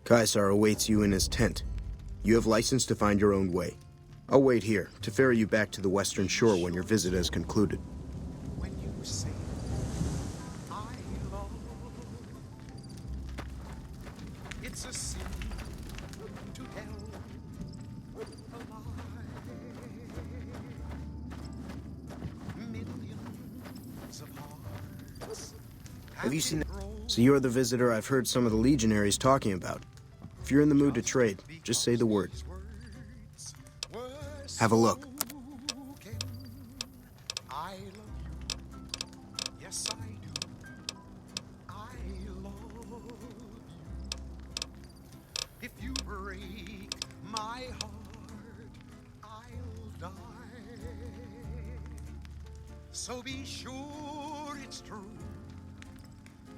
Caesar awaits you in his tent. You have license to find your own way. I'll wait here to ferry you back to the western shore when your visit has concluded. When you say I love, it's a sin to tell a lie. Millions of hearts Have you seen that? So you're the visitor I've heard some of the legionaries talking about. If you're in the mood to trade, just say the word. Have a look. I love you. Yes, I do. I love you. If you break my heart, I'll die. So be sure it's true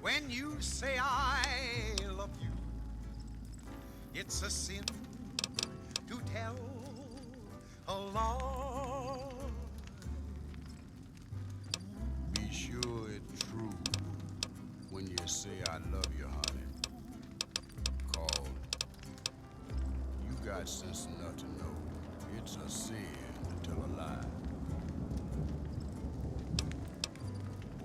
when you say I love you. It's a sin to tell a lie. Be sure it's true when you say I love you, honey. Cause you got sense enough to know it's a sin to tell a lie.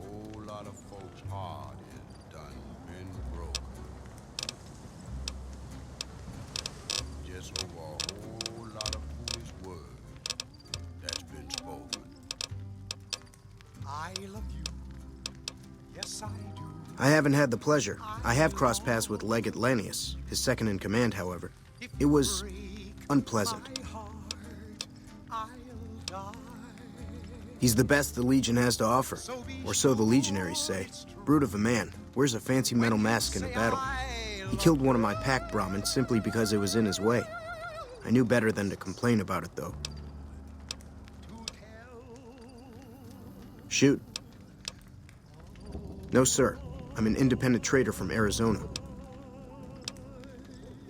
Whole lot of folks' heart is done been broken. Just over a whole lot of foolish words that's been spoken. I love you. Yes, I do. I haven't had the pleasure. I have crossed paths with Legate Lanius, his second in command, however. It was unpleasant. My heart, I'll die. He's the best the Legion has to offer, or so the legionaries say. Brute of a man, wears a fancy metal mask in a battle. He killed one of my pack Brahmins simply because it was in his way. I knew better than to complain about it, though. Shoot. No, sir. I'm an independent trader from Arizona.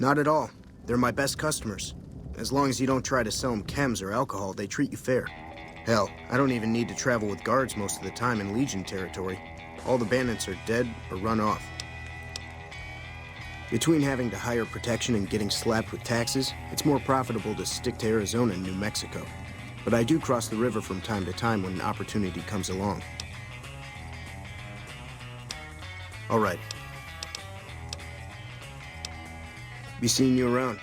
Not at all. They're my best customers. As long as you don't try to sell them chems or alcohol, they treat you fair. Hell, I don't even need to travel with guards most of the time in Legion territory. All the bandits are dead or run off. Between having to hire protection and getting slapped with taxes, it's more profitable to stick to Arizona and New Mexico. But I do cross the river from time to time when an opportunity comes along. All right. Be seeing you around.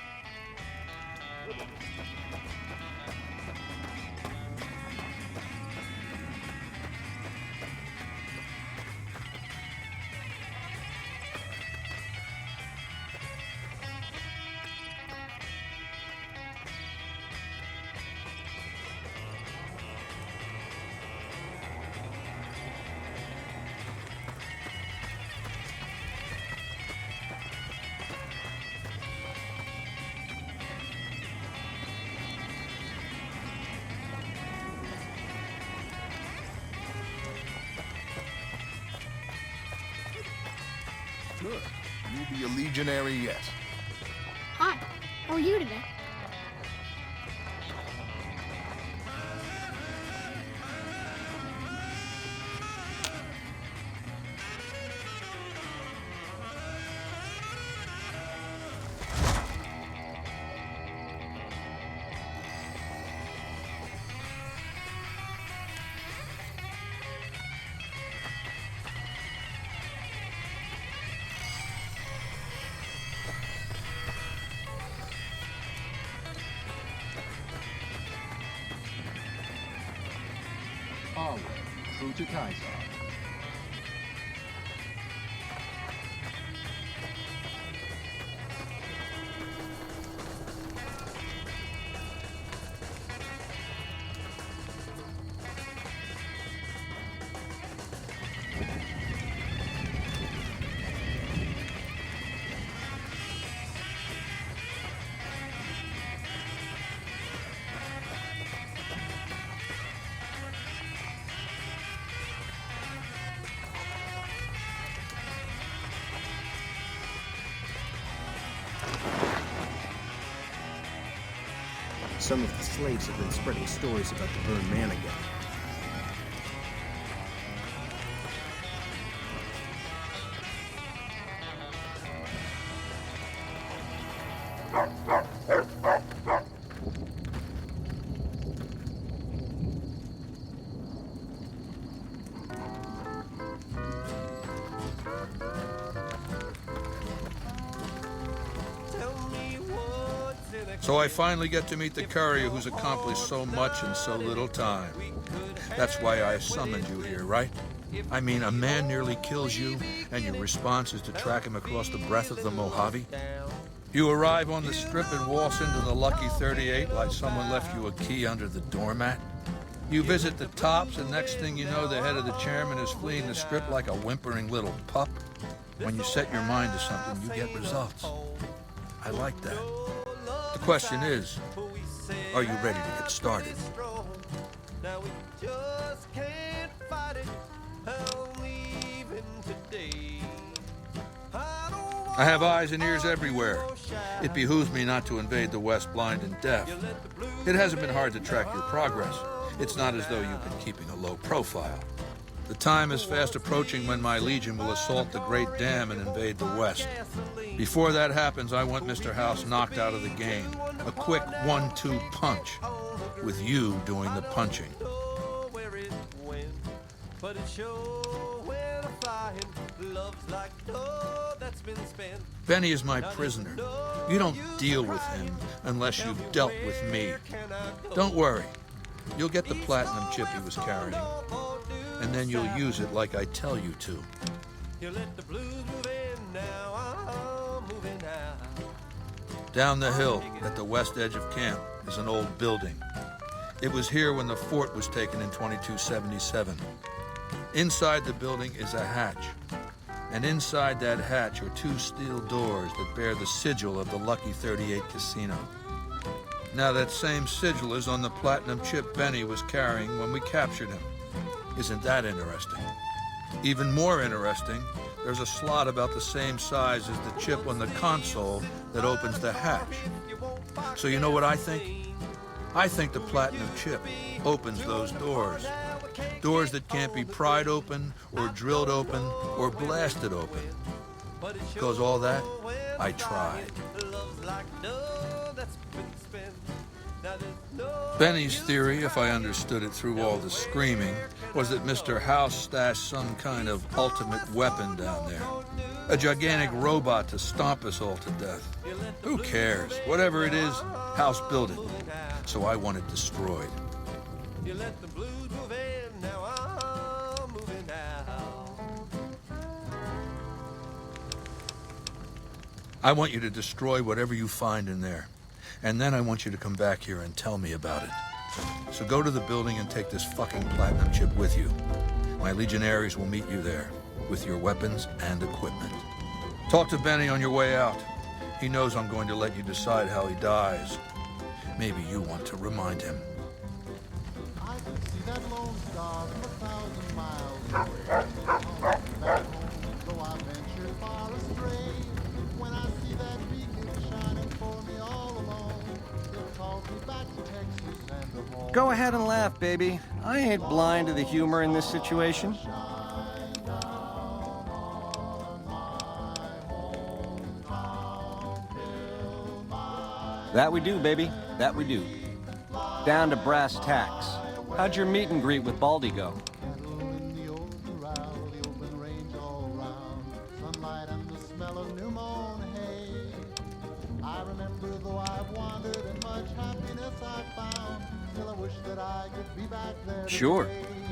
Good. You'll be a legionary yet. Hi, how are you today? Onward, true to Kaiser. Some of the slaves have been spreading stories about the burned man again. So I finally get to meet the courier who's accomplished so much in so little time. That's why I summoned you here, right? I mean, a man nearly kills you, and your response is to track him across the breadth of the Mojave? You arrive on the strip and waltz into the Lucky 38 like someone left you a key under the doormat? You visit the tops, and next thing you know, the head of the chairman is fleeing the strip like a whimpering little pup? When you set your mind to something, you get results. I like that. The question is, are you ready to get started? I have eyes and ears everywhere. It behooves me not to invade the West blind and deaf. It hasn't been hard to track your progress. It's not as though you've been keeping a low profile. The time is fast approaching when my legion will assault the Great Dam and invade the West. Before that happens, I want Mr. House knocked out of the game. A quick 1-2 punch, with you doing the punching. Benny is my prisoner. You don't deal with him unless you've dealt with me. Don't worry. You'll get the platinum chip he was carrying, and then you'll use it like I tell you to. Down the hill, at the west edge of camp, is an old building. It was here when the fort was taken in 2277. Inside the building is a hatch, and inside that hatch are 2 steel doors that bear the sigil of the Lucky 38 Casino. Now that same sigil is on the platinum chip Benny was carrying when we captured him. Isn't that interesting? Even more interesting, there's a slot about the same size as the chip on the console that opens the hatch. So you know what I think? I think the platinum chip opens those doors. Doors that can't be pried open, or drilled open, or blasted open. Because all that, I tried. Benny's theory, if I understood it through all the screaming, was that Mr. House stashed some kind of ultimate weapon down there. A gigantic robot to stomp us all to death. Who cares? Whatever it is, House built it. So I want it destroyed. I want you to destroy whatever you find in there. And then I want you to come back here and tell me about it. So go to the building and take this fucking platinum chip with you. My legionaries will meet you there, with your weapons and equipment. Talk to Benny on your way out. He knows I'm going to let you decide how he dies. Maybe you want to remind him. I can see that lone star from 1,000 miles away. Back home, though I venture far astray. When I see that beacon shining for me all alone, it calls me back to Texas and the home. Go ahead and laugh, baby. I ain't blind to the humor in this situation. That we do, baby. That we do. Down to brass tacks. How'd your meet and greet with Baldy go? Cattle in the old corral, the open range all round, sunlight and the smell of new mown hay. I remember though I've wandered and much happiness I've found, still I wish that I could be back there. Sure.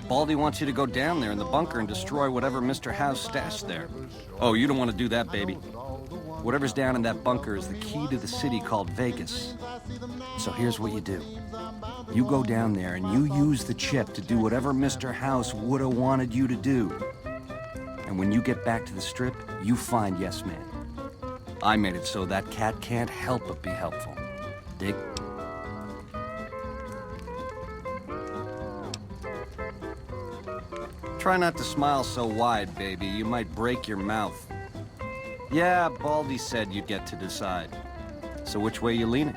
Baldy wants you to go down there in the bunker and destroy whatever Mr. House stashed there. Oh, you don't want to do that, baby. Whatever's down in that bunker is the key to the city called Vegas. So here's what you do. You go down there and you use the chip to do whatever Mr. House would have wanted you to do. And when you get back to the strip, you find Yes Man. I made it so that cat can't help but be helpful. Dig? Try not to smile so wide, baby. You might break your mouth. Yeah, Baldy said you'd get to decide. So which way you leaning?